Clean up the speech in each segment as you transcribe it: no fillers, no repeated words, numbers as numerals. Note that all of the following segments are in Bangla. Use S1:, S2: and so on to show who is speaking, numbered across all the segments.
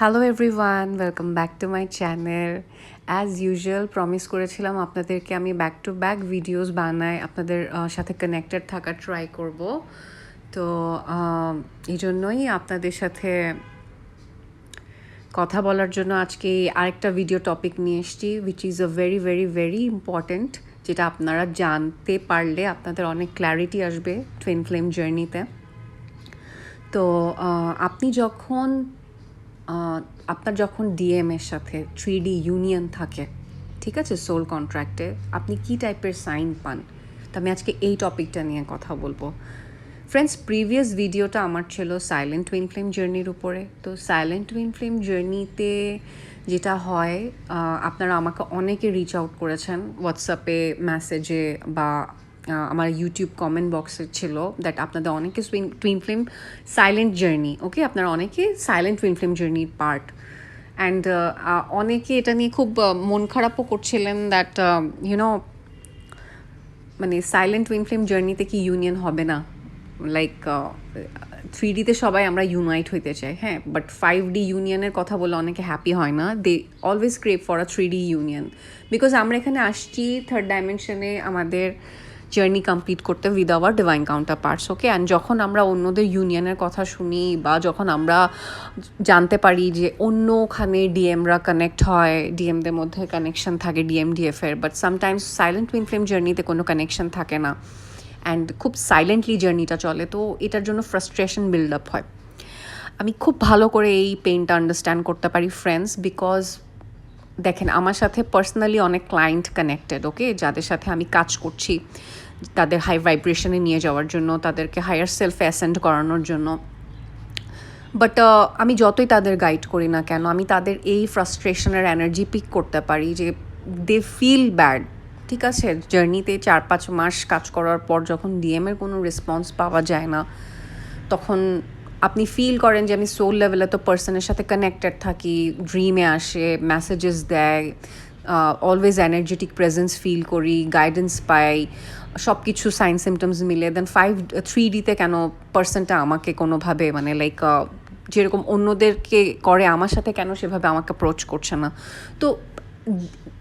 S1: Hello everyone, welcome back to my channel. As usual promise করেছিলাম আপনাদেরকে আমি ব্যাক টু ব্যাক ভিডিওস বানাই, আপনাদের সাথে কানেক্টেড থাকার ট্রাই করব। তো এই জন্যই আপনাদের সাথে কথা বলার জন্য আজকে আরেকটা ভিডিও টপিক নিয়ে এসেছি, which is a very very very important, যেটা আপনারা জানতে পারলে আপনাদের অনেক ক্ল্যারিটি আসবে টুইন ফ্লেম জার্নিতে। তো আপনি যখন আপনার যখন ডিএমের সাথে 3D ইউনিয়ন থাকে, ঠিক আছে, সোল কন্ট্রাক্টে আপনি কী টাইপের সাইন পান, তো আমি আজকে এই টপিকটা নিয়ে কথা বলবো। ফ্রেন্ডস, প্রিভিয়াস ভিডিওটা আমার ছিল সাইলেন্ট টুইন ফ্লেম জার্নির উপরে। তো সাইলেন্ট টুইন ফ্লেম জার্নিতে যেটা হয়, আপনারা আমাকে অনেকে রিচ আউট করেছেন হোয়াটসঅ্যাপে, মেসেজে বা আমার ইউটিউব কমেন্ট বক্সে ছিল দ্যাট আপনাদের অনেকে টুইন ফ্লেম সাইলেন্ট জার্নি, ওকে, আপনারা অনেকে সাইলেন্ট টুইন ফ্লেম জার্নির পার্ট। অ্যান্ড অনেকে এটা নিয়ে খুব মন খারাপও করছিলেন দ্যাট মানে সাইলেন্ট টুইন ফ্লেম জার্নিতে কি ইউনিয়ন হবে না, লাইক 3Dতে সবাই আমরা ইউনাইট হইতে চাই, হ্যাঁ, বাট 5D ইউনিয়নের কথা বলে অনেকে হ্যাপি হয় না। They always crave for a 3D union, because আমরা এখানে আসছি থার্ড ডাইমেনশনে আমাদের জার্নি কমপ্লিট করতে with our divine counterparts, okay. And যখন আমরা অন্যদের ইউনিয়নের কথা শুনি বা যখন আমরা জানতে পারি যে অন্যখানে ডিএমরা কানেক্ট হয়, ডিএমদের মধ্যে কানেকশন থাকে ডিএমডিএফের, but sometimes silent twin flame জার্নিতে কোনো কানেকশন থাকে না অ্যান্ড খুব সাইলেন্টলি জার্নিটা চলে, তো এটার জন্য ফ্রাস্ট্রেশন বিল্ড আপ হয়। আমি খুব ভালো করে এই পেইনটা আন্ডারস্ট্যান্ড করতে পারি ফ্রেন্ডস, বিকজ দেখেন আমার সাথে পার্সোনালি অনেক ক্লায়েন্ট কানেক্টেড, ওকে, যাদের সাথে আমি কাজ করছি তাদের হাই ভাইব্রেশনে নিয়ে যাওয়ার জন্য, তাদেরকে হায়ার সেলফে অ্যাসেন্ড করানোর জন্য। বাট আমি যতই তাদের গাইড করি না কেন, আমি তাদের এই ফ্রাস্ট্রেশনের এনার্জি পিক করতে পারি যে দে ফিল ব্যাড, ঠিক আছে। জার্নিতে 4-5 মাস কাজ করার পর যখন ডিএমের কোনো রেসপন্স পাওয়া যায় না, তখন আপনি ফিল করেন যে আমি সোল লেভেলে তো পার্সনের সাথে কানেক্টেড থাকি, ড্রিমে আসে, মেসেজেস দেয়, অলওয়েজ এনার্জেটিক প্রেজেন্স ফিল করি, গাইডেন্স পাই, সব কিছু সাইন সিমটমস মিলে, দেন 3Dতে কেন পার্সনটা আমাকে কোনোভাবে মানে লাইক যেরকম অন্যদেরকে করে আমার সাথে কেন সেভাবে আমাকে অ্যাপ্রোচ করছে না। তো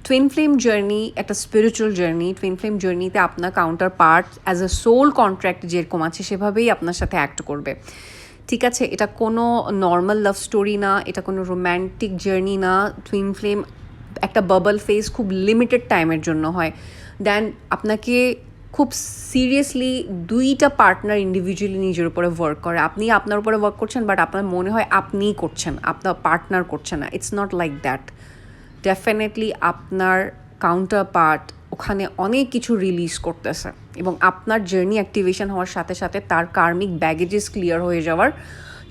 S1: টুইন ফ্লেম জার্নি একটা স্পিরিচুয়াল জার্নি। টুইন ফ্লেম জার্নিতে আপনার counterpart as a soul contract যেরকম আছে সেভাবেই আপনার সাথে অ্যাক্ট করবে, ঠিক আছে। এটা কোনো নর্মাল লাভ স্টোরি না, এটা কোনো রোম্যান্টিক জার্নি না। টুইন ফ্লেম একটা বাবল ফেজ খুব লিমিটেড টাইমের জন্য হয়, দেন আপনাকে খুব সিরিয়াসলি 2টা পার্টনার ইন্ডিভিজুয়ালি নিজের উপরে ওয়ার্ক করে। আপনি আপনার উপরে ওয়ার্ক করছেন, বাট আপনার মনে হয় আপনিই করছেন, আপনার পার্টনার করছে না। It's not like that. Definitely আপনার কাউন্টার পার্ট ওখানে অনেক কিছু রিলিজ করতেছে এবং আপনার জার্নি অ্যাক্টিভেশন হওয়ার সাথে সাথে তার কার্মিক ব্যাগেজেস ক্লিয়ার হয়ে যাওয়ার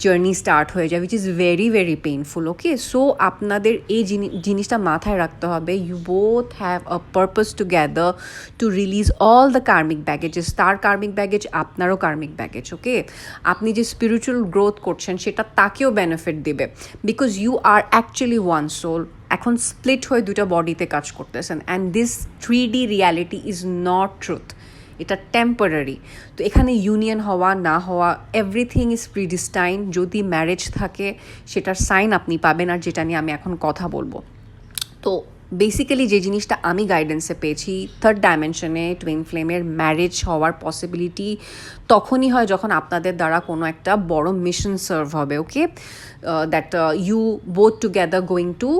S1: জার্নি স্টার্ট হয়ে যায়, which is very very painful, okay. So আপনাদের এই জিনিসটা মাথায় রাখতে হবে, you both have a purpose together to release all the karmic baggages. তার কার্মিক ব্যাগেজ, আপনারও কার্মিক ব্যাগেজ, ওকে। আপনি যে স্পিরিচুয়াল গ্রোথ করছেন সেটা তাকেও বেনিফিট দেবে, because you are actually one soul. এখন স্প্লিট হয়ে 2টা বডিতে কাজ করতেছেন, and this 3D reality is not truth, এটা টেম্পোরারি। তো এখানে ইউনিয়ন হওয়া না হওয়া এভরিথিং ইজ প্রিডিস্টাইন। যদি ম্যারেজ থাকে সেটার সাইন আপনি পাবেন, আর যেটা নিয়ে আমি এখন কথা বলবো। তো বেসিক্যালি যে জিনিসটা আমি গাইডেন্সে পেয়েছি, থার্ড ডাইমেনশনে টুইন ফ্লেমের ম্যারেজ হওয়ার পসিবিলিটি তখনই হয় যখন আপনাদের দ্বারা কোনো একটা বড় মিশন সার্ভ হবে, okay, that you both together going to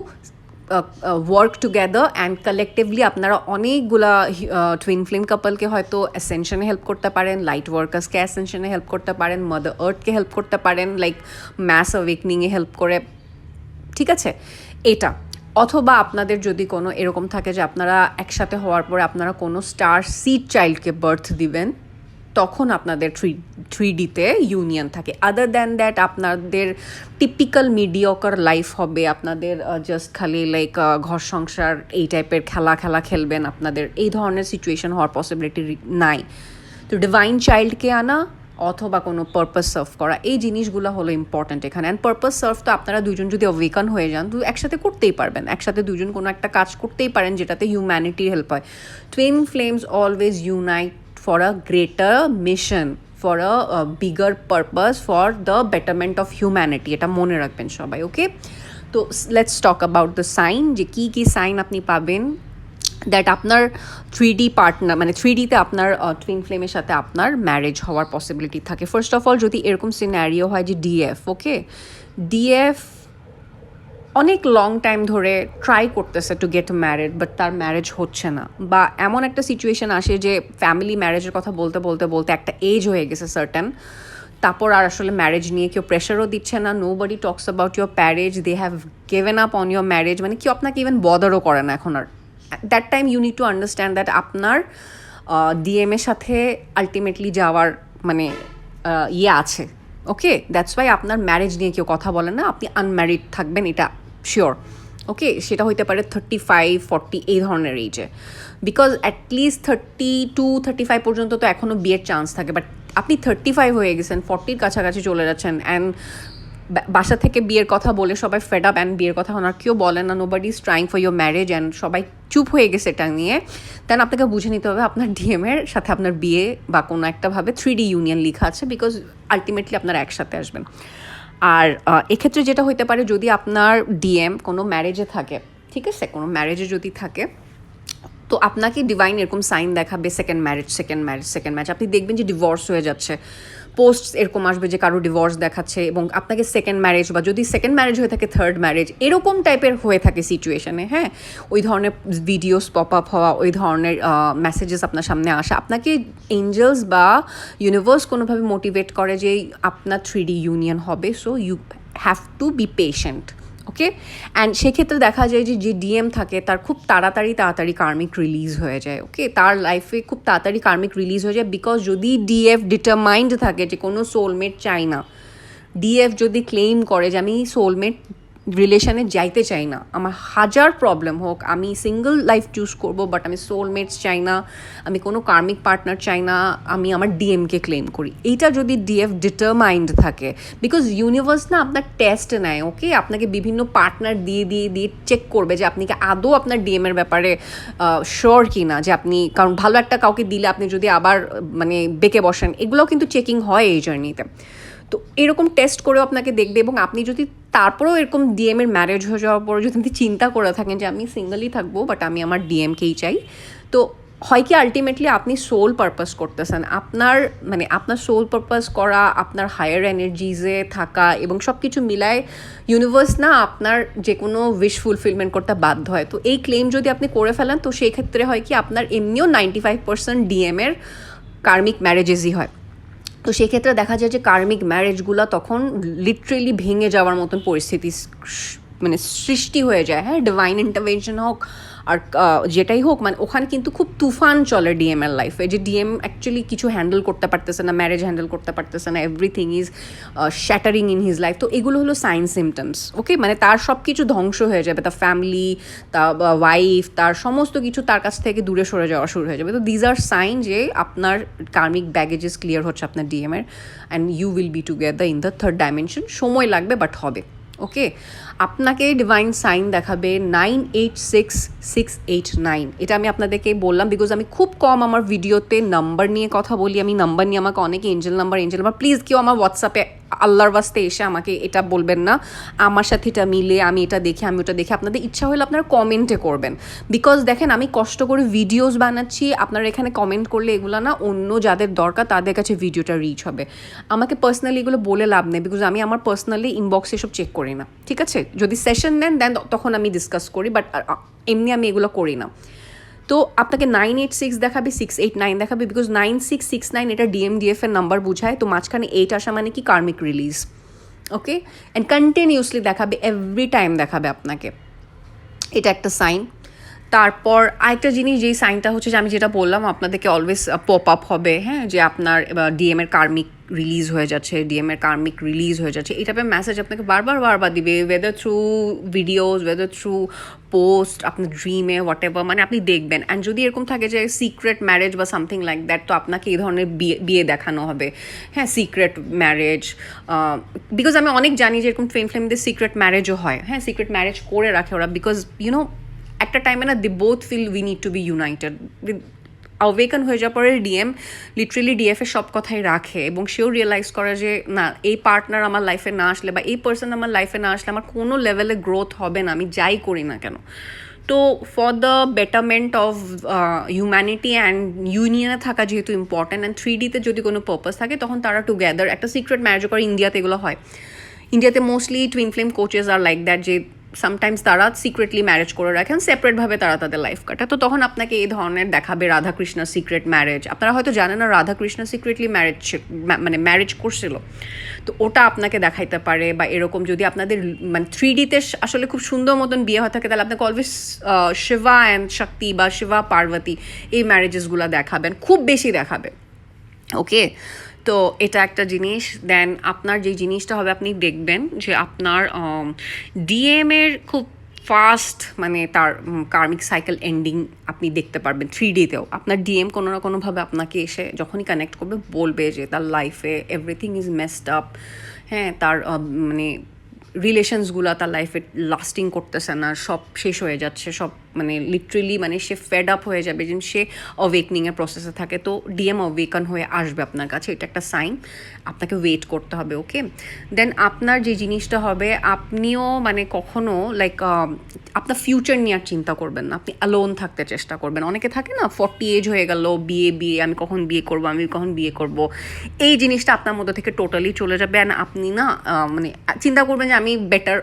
S1: work together and collectively আপনারা অনেকগুলা টুইন ফ্লেম কাপলকে হয়তো অ্যাসেনশনে হেল্প করতে পারেন, লাইট ওয়ার্কার্সকে অ্যাসেনশনে হেল্প করতে পারেন, মাদার আর্থকে হেল্প করতে পারেন, লাইক ম্যাস অ্যাওয়েকনিংয়ে হেল্প করে, ঠিক আছে, এটা। অথবা আপনাদের যদি কোনো এরকম থাকে যে আপনারা একসাথে হওয়ার পরে আপনারা কোনো স্টার সিড চাইল্ডকে বার্থ দিবেন, তখন আপনাদের 3Dতে ইউনিয়ন থাকে। আদার দ্যান দ্যাট আপনাদের টিপিক্যাল মিডিয়কার লাইফ হবে, আপনাদের জাস্ট খালি লাইক ঘর সংসার এই টাইপের খেলা খেলবেন, আপনাদের এই ধরনের সিচুয়েশন হওয়ার পসিবিলিটি নাই। তো ডিভাইন চাইল্ডকে আনা অথবা কোনো পারপাস সার্ভ করা, এই জিনিসগুলো হলো ইম্পর্ট্যান্ট এখানে। অ্যান্ড পারপাস সার্ভ তো আপনারা দুজন যদি অ্যাওয়েকান হয়ে যান তো একসাথে করতেই পারবেন, একসাথে দুজন কোনো একটা কাজ করতেই পারেন যেটাতে হিউম্যানিটির হেল্প হয়। Twin flames always unite for a greater mission, for a bigger purpose, for the betterment of humanity, এটা মনে রাখবেন সবাই, ওকে। তো let's talk about the sign, যে কী কী সাইন আপনি পাবেন দ্যাট আপনার 3D পার্টনার, মানে 3Dতে আপনার টুইন ফ্লেমের সাথে আপনার ম্যারেজ হওয়ার পসিবিলিটি থাকে। ফার্স্ট অফ অল, যদি এরকম সিনারিও হয় যে ডিএফ, ওকে, ডিএফ অনেক লং টাইম ধরে ট্রাই করতেছে টু গেট ম্যারিড, বাট তার ম্যারেজ হচ্ছে না, বা এমন একটা সিচুয়েশন আসে যে ফ্যামিলি ম্যারেজের কথা বলতে বলতে বলতে একটা এজ হয়ে গেছে সার্টেন, তারপর আর আসলে ম্যারেজ নিয়ে কেউ প্রেশারও দিচ্ছে না, nobody talks about your marriage, they have given up on your marriage, মানে কেউ আপনাকে ইভেন বদারও করে না এখন আর। That time you need to understand that আপনার ডিএমের সাথে আলটিমেটলি যাওয়ার মানে ইয়ে আছে, ওকে, দ্যাটস ওয়াই আপনার ম্যারেজ নিয়ে কেউ কথা বলে না, আপনি আনম্যারিড থাকবেন এটা শিওর, ওকে। সেটা হইতে পারে 35-40 এই ধরনের এজে, বিকজ অ্যাটলিস্ট 32-35 পর্যন্ত তো এখনও বিয়ের চান্স থাকে, বাট আপনি 35 হয়ে গেছেন, 40-র কাছাকাছি চলে যাচ্ছেন, অ্যান্ড বাসা থেকে বিয়ের কথা বলে সবাই ফেড আপ, অ্যান্ড বিয়ের কথা ওনার কেউ বলে না, nobody is trying for your marriage, and সবাই চুপ হয়ে গেছে এটা নিয়ে, দেন আপনাকে বুঝে নিতে হবে আপনার ডিএমের সাথে আপনার বিয়ে বা কোনো একটাভাবে 3D ইউনিয়ন লেখা আছে, বিকজ আলটিমেটলি আপনারা একসাথে আসবেন। আর এক্ষেত্রে যেটা হইতে পারে, যদি আপনার ডিএম কোনো ম্যারেজে থাকে, ঠিক আছে, কোনো ম্যারেজে যদি থাকে, তো আপনাকে ডিভাইন এরকম সাইন দেখাবে সেকেন্ড ম্যারেজ, আপনি দেখবেন যে ডিভোর্স হয়ে যাচ্ছে, পোস্ট এরকম আসবে যে কারো ডিভোর্স দেখাচ্ছে, এবং আপনাকে সেকেন্ড ম্যারেজ, বা যদি সেকেন্ড ম্যারেজ হয়ে থাকে থার্ড ম্যারেজ, এরকম টাইপের হয়ে থাকে সিচুয়েশনে, হ্যাঁ, ওই ধরনের ভিডিওস পপ আপ হওয়া, ওই ধরনের মেসেজেস আপনার সামনে আসা, আপনাকে এঞ্জেলস বা ইউনিভার্স কোনোভাবে মোটিভেট করে যে আপনার 3D ইউনিয়ন হবে, so you have to be patient, okay. And সেক্ষেত্রে দেখা যায় যে যে ডিএম থাকে তার খুব তাড়াতাড়ি কার্মিক রিলিজ হয়ে যায়, ওকে, তার লাইফে খুব তাড়াতাড়ি কার্মিক রিলিজ হয়ে যায়, বিকজ যদি ডিএফ ডিটারমাইন্ড থাকে যে কোনো সোলমেট চাই না, ডিএফ যদি ক্লেইম করে যে আমি সোলমেট রিলেশনে যাইতে চাই না, আমার হাজার প্রবলেম হোক, আমি সিঙ্গল লাইফ চুজ করব, বাট আমি সোলমেটস চাই না, আমি কোনো কার্মিক পার্টনার চাই না, আমি আমার ডিএমকে ক্লেম করি, এইটা যদি ডিএফ ডিটারমাইন্ড থাকে, বিকজ ইউনিভার্স না আপনার টেস্ট নেয়, ওকে, আপনাকে বিভিন্ন পার্টনার দিয়ে চেক করবে যে আপনি কি আদৌ আপনার ডিএমের ব্যাপারে শিওর কি না, যে আপনি, কারণ ভালো একটা কাউকে দিলে আপনি যদি আবার মানে বেঁকে বসেন, এগুলোও কিন্তু চেকিং হয় এই জার্নিতে। তো এরকম টেস্ট করেও আপনাকে দেখবে, এবং আপনি যদি তারপরেও এরকম ডিএমের ম্যারেজ হয়ে যাওয়ার পরে যদি আপনি চিন্তা করে থাকেন যে আমি সিঙ্গেলই থাকবো, বাট আমি আমার ডিএমকেই চাই, তো হয় কি আলটিমেটলি আপনি সোল পারপাস করতেছেন, আপনার মানে আপনার সোল পারপাস করা, আপনার হায়ার এনার্জিজে থাকা, এবং সব কিছু মিলায় ইউনিভার্স না আপনার যে কোনো উইশ ফুলফিলমেন্ট করতে বাধ্য হয়। তো এই ক্লেম যদি আপনি করে ফেলেন, তো সেই ক্ষেত্রে হয় কি আপনার এমনিও 95% ডিএমের কার্মিক ম্যারেজেসই হয়, তো সেক্ষেত্রে দেখা যায় যে কার্মিক ম্যারেজগুলো তখন লিটারেলি ভেঙে যাওয়ার মতন পরিস্থিতি মানে সৃষ্টি হয়ে যায়, হ্যাঁ, ডিভাইন ইন্টারভেনশন হোক আর যেটাই হোক, মানে ওখানে কিন্তু খুব তুফান চলে ডিএমএর লাইফে, যে ডিএম অ্যাকচুয়ালি কিছু হ্যান্ডেল করতে পারতেছে না, ম্যারেজ হ্যান্ডেল করতে পারতেছে না, everything is shuttering in his life, তো এগুলো হলো সাইন সিমটমস, ওকে, মানে তার সব কিছু ধ্বংস হয়ে যাবে, তার ফ্যামিলি, তার ওয়াইফ, তার সমস্ত কিছু তার কাছ থেকে দূরে সরে যাওয়া শুরু হয়ে যাবে। তো দিজ আর সাইন যে আপনার কার্মিক ব্যাগেজেস ক্লিয়ার হচ্ছে আপনার ডিএমের, and you will be together in the third dimension, সময় লাগবে বাট হবে, ওকে। আপনাকে ডিভাইন সাইন দেখাবে 986689, এটা আমি আপনাদেরকে বললাম বিকজ আমি খুব কম আমার ভিডিওতে নাম্বার নিয়ে কথা বলি, আমি নাম্বার নিয়ে আমাকে অনেকে এঞ্জেল নাম্বার, প্লিজ কেউ আমার হোয়াটসঅ্যাপে আল্লাহর ওয়াস্তে এসে আমাকে এটা বলবেন না আমার সাথে এটা মিলে, আমি এটা দেখি, আমি ওটা দেখি, আপনাদের ইচ্ছা হলে আপনারা কমেন্টে করবেন, বিকজ দেখেন আমি কষ্ট করে ভিডিওস বানাচ্ছি, আপনারা এখানে কমেন্ট করলে এগুলো না অন্য যাদের দরকার তাদের কাছে ভিডিওটা রিচ হবে, আমাকে পার্সোনালি এগুলো বলে লাভ নেই, বিকজ আমি আমার পার্সোনালি ইনবক্সে এসব চেক করি না, ঠিক আছে, যদি সেশন নেন দেন তখন আমি ডিসকাস করি, বাট এমনি আমি এগুলো করি না। তো আপনাকে 986 দেখাবে, 689 দেখাবে, বিকজ 9669 এটা ডিএফ এর নাম্বার বোঝায়, তো মাঝখানে 8 আসা মানে কি কার্মিক রিলিজ, ওকে, অ্যান্ড কন্টিনিউসলি দেখাবে, এভরি টাইম দেখাবে আপনাকে, এটা একটা সাইন। তারপর আরেকটা জিনিস, যেই সাইনটা হচ্ছে যে আমি যেটা বললাম আপনাদেরকে অলওয়েজ পপ আপ হবে, হ্যাঁ, যে আপনার ডিএমের কার্মিক রিলিজ হয়ে যাচ্ছে, এই টাইপের মেসেজ আপনাকে বারবার দিবে, weather through videos, weather through post, আপনার ড্রিমে, হোয়াট এভার, মানে আপনি দেখবেন। অ্যান্ড যদি এরকম থাকে যে সিক্রেট ম্যারেজ বা সামথিং লাইক দ্যাট, তো আপনাকে এই ধরনের বিয়ে দেখানো হবে, হ্যাঁ, সিক্রেট ম্যারেজ, বিকজ আমি অনেক জানি যে এরকম ফ্লেমদের সিক্রেট ম্যারেজও হয়, হ্যাঁ, সিক্রেট ম্যারেজ করে রাখে ওরা, বিকজ একটা টাইমে না they both feel we need to be united, awaken হয়ে যাওয়ার পরে ডিএম লিটারেলি ডিএফের সব কথাই রাখে এবং সেও রিয়েলাইজ করে যে না, এই পার্টনার আমার লাইফে না আসলে বা এই পার্সন আমার লাইফে না আসলে আমার কোনো লেভেলে গ্রোথ হবে না, আমি যাই করি না কেন। তো for the betterment of humanity and ইউনিয়নে থাকা যেহেতু ইম্পর্ট্যান্ট, অ্যান্ড 3Dতে যদি কোনো পারপাস থাকে তখন তারা টুগেদার একটা সিক্রেট ম্যারেজ করে। ইন্ডিয়াতে এগুলো হয়, ইন্ডিয়াতে মোস্টলি টুইন ফ্লেম কোচেস আর লাইক দ্যাট, যে সামটাইমস তারা সিক্রেটলি ম্যারেজ করে রাখেন, সেপারেটভাবে তারা তাদের লাইফ কাটায়। তো তখন আপনাকে এই ধরনের দেখাবে রাধাকৃষ্ণ সিক্রেট ম্যারেজ। আপনারা হয়তো জানেন না রাধাকৃষ্ণ সিক্রেটলি মানে ম্যারেজ করছিল, তো ওটা আপনাকে দেখাইতে পারে। বা এরকম যদি আপনাদের মানে 3Dতে আসলে খুব সুন্দর মতন বিয়ে হয়ে থাকে, তাহলে আপনাকে অলওয়েজ শিবা অ্যান্ড শক্তি বা শিবা পার্বতী এই ম্যারেজেসগুলো দেখাবেন, খুব বেশি দেখাবে। ওকে, তো এটা একটা জিনিস। দেন আপনার যে জিনিসটা হবে, আপনি দেখবেন যে আপনার ডিএমের খুব ফাস্ট মানে তার কার্মিক সাইকেল এন্ডিং আপনি দেখতে পারবেন 3Dতেও। আপনার ডিএম কোনো না কোনোভাবে আপনাকে এসে যখনই কানেক্ট করবে বলবে যে তার লাইফে এভরিথিং ইজ মেসড আপ, হ্যাঁ, তার মানে রিলেশনসগুলো তার লাইফে লাস্টিং করতেছে না, সব শেষ হয়ে যাচ্ছে, সব মানে লিটারেলি মানে সে ফেড আপ হয়ে যাবে, যে সে অ্যাওয়েকনিংয়ের প্রসেসে থাকে। তো ডিএম অ্যাওয়েকন হয়ে আসবে আপনার কাছে, এটা একটা সাইন, আপনাকে ওয়েট করতে হবে। ওকে, দেন আপনার যে জিনিসটা হবে, আপনিও মানে কখনো লাইক আপনার ফিউচার নিয়ে আর চিন্তা করবেন না, আপনি অ্যালোন থাকতে চেষ্টা করবেন। অনেকে থাকে না 40 এজ হয়ে গেল, বিয়ে আমি কখন বিয়ে করব, এই জিনিসটা আপনার মধ্যে থেকে টোটালি চলে যাবে। অ্যান্ড আপনি না মানে চিন্তা করবেন যে আমি বেটার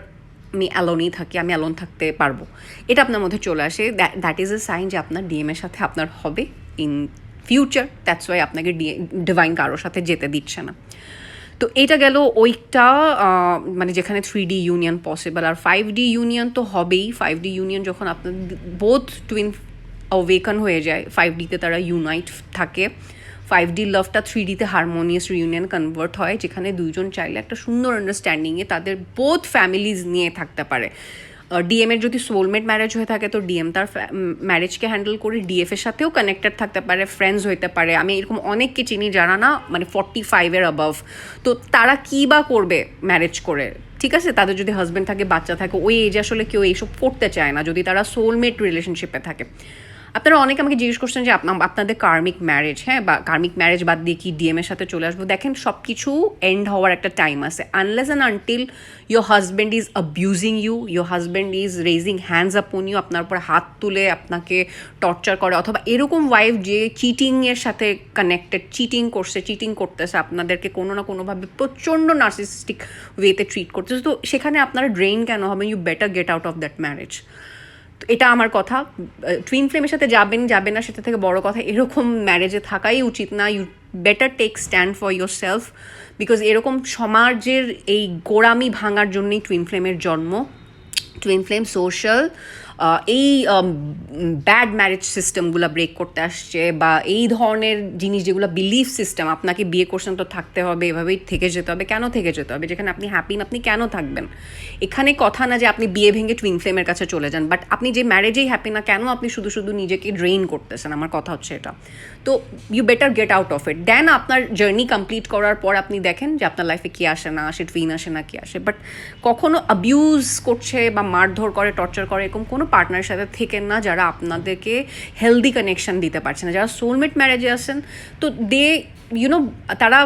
S1: আমি অ্যালোনই থাকি, আমি অ্যালোন থাকতে পারবো, এটা আপনার মধ্যে চলে আসে। দ্যাট ইজ এ সাইন যে আপনার ডিএমের সাথে আপনার হবে ইন ফিউচার। দ্যাটস ওয়াই আপনাকে ডিভাইন কারোর সাথে যেতে দিচ্ছে না। তো এটা গেল ওইটা মানে যেখানে 3D ইউনিয়ন পসিবল। আর 5D ইউনিয়ন তো হবেই। 5D ইউনিয়ন যখন আপনার বোথ টুইন অ্যাওয়েকন হয়ে যায়, 5Dতে তারা ইউনাইট থাকে, 5D লাভটা 3Dতে হারমোনিয়াস রিউনিয়ন কনভার্ট হয়, যেখানে দুইজন চাইলে একটা সুন্দর আন্ডারস্ট্যান্ডিংয়ে তাদের বোথ ফ্যামিলিজ নিয়ে থাকতে পারে। ডিএমের যদি সোলমেট ম্যারেজ হয়ে থাকে তো ডিএম তার ম্যারেজকে হ্যান্ডেল করে ডিএফের সাথেও কানেক্টেড থাকতে পারে, ফ্রেন্ডস হইতে পারে। আমি এরকম অনেককে চিনি যারা না মানে 45-এর অ্যাবাভ, তো তারা কী বা করবে ম্যারেজ করে, ঠিক আছে? তাদের যদি হাজব্যান্ড থাকে, বাচ্চা থাকে, ওই এজে আসলে কেউ এইসব করতে চায় না যদি তারা সোলমেট রিলেশনশিপে থাকে। আপনারা অনেকে আমাকে জিজ্ঞেস করছেন যে আপনাদের কার্মিক ম্যারেজ, হ্যাঁ, বা কার্মিক ম্যারেজ বাদ দিয়ে কি ডিএমের সাথে চলে আসবো? দেখেন, সব কিছু এন্ড হওয়ার একটা টাইম আছে। Unless and until your husband is abusing you, your husband is raising hands upon you, আপনার উপর হাত তুলে আপনাকে টর্চার করে, অথবা এরকম ওয়াইফ যে চিটিংয়ের সাথে কানেক্টেড, চিটিং করতেছে, আপনাদেরকে কোনো না কোনোভাবে প্রচণ্ড নার্সিসিস্টিক ওয়েতে ট্রিট করতেছে, তো সেখানে আপনারা ড্রেইন কেন হবেন? You better get out of that marriage. এটা আমার কথা। টুইন ফ্লেমের সাথে যাবেন না সেটা থেকে বড় কথা, এরকম ম্যারেজে থাকাই উচিত না। You better take stand for yourself, because এরকম সমাজের এই গোড়ামি ভাঙার জন্যই টুইন ফ্লেমের জন্ম। টুইন ফ্লেম সোশ্যাল এই ব্যাড ম্যারেজ সিস্টেমগুলো ব্রেক করতে আসছে, বা এই ধরনের জিনিস যেগুলো বিলিফ সিস্টেম, আপনাকে বিয়ে করছেন তো থাকতে হবে, এভাবেই থেকে যেতে হবে, কেন থেকে যেতে হবে? যেখানে আপনি হ্যাপি না, আপনি কেন থাকবেন? এখানে কথা না যে আপনি বিয়ে ভেঙে টুইন ফ্লেমের কাছে চলে যান, বাট আপনি যে ম্যারেজেই হ্যাপি না, কেন আপনি শুধু নিজেকে ড্রেইন করতেছেন? আমার কথা হচ্ছে এটা। তো you better get out of it. Then আপনার জার্নি কমপ্লিট করার পর আপনি দেখেন যে আপনার লাইফে কী আসে না আসে, টুইন আসে না কি আসে। বাট কখনো অ্যাবিউজ করছে বা মারধর করে, টর্চার করে, এরকম কোনো পার্টনারের সাথে থেকেন না যারা আপনাদেরকে হেলদি কানেকশন দিতে পারছে না। যারা সোলমেট ম্যারেজে আছেন, তো তারা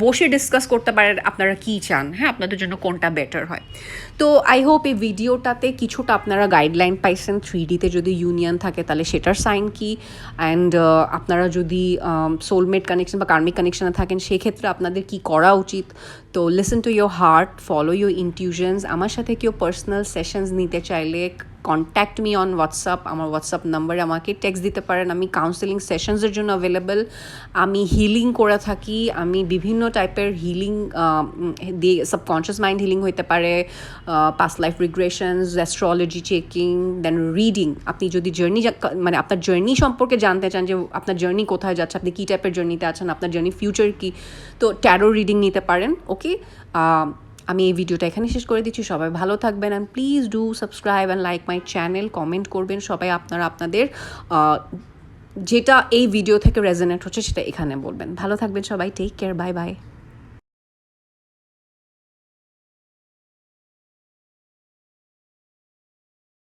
S1: বসে ডিসকাস করতে পারে আপনারা কী চান, হ্যাঁ, আপনাদের জন্য কোনটা বেটার হয়। তো আই হোপ এই ভিডিওটাতে কিছুটা আপনারা গাইডলাইন পাইছেন। 3Dতে যদি ইউনিয়ন থাকে তাহলে সেটার সাইন কি, অ্যান্ড আপনারা যদি সোলমেট কানেকশন বা কার্মিক কানেকশনে থাকেন সেক্ষেত্রে আপনাদের কি করা উচিত। তো listen to your heart, follow your intuitions. আমার সাথে কেউ পার্সোনাল সেশনস নিতে চাইলে কন্ট্যাক্ট মি অন হোয়াটসঅ্যাপ। আমার হোয়াটসঅ্যাপ নাম্বারে আমাকে টেক্সট দিতে পারেন। আমি কাউন্সেলিং সেশনসের জন্য অ্যাভেলেবেল। আমি হিলিং করে থাকি। আমি বিভিন্ন টাইপের হিলিং দিয়ে, সাবকনশিয়াস মাইন্ড হিলিং হইতে পারে, পাস্ট লাইফ রিগ্রেশনস, অ্যাস্ট্রোলজি চেকিং, দেন রিডিং। আপনি যদি জার্নি মানে আপনার জার্নি সম্পর্কে জানতে চান যে আপনার জার্নি কোথায় যাচ্ছে, আপনি কী টাইপের জার্নিতে আছেন, আপনার জার্নি ফিউচার কী, তো ট্যারো রিডিং নিতে পারেন। ওকে, আমি এই ভিডিওটা এখানে শেষ করে দিচ্ছি। সবাই ভালো থাকবেন, and please do subscribe and like my channel. Comment করবেন সবাই আপনারা আপনাদের যেটা এই ভিডিও থেকে রেজোনেট হচ্ছে সেটা এখানে বলবেন। ভালো থাকবেন সবাই, টেক কেয়ার, বাই বাই।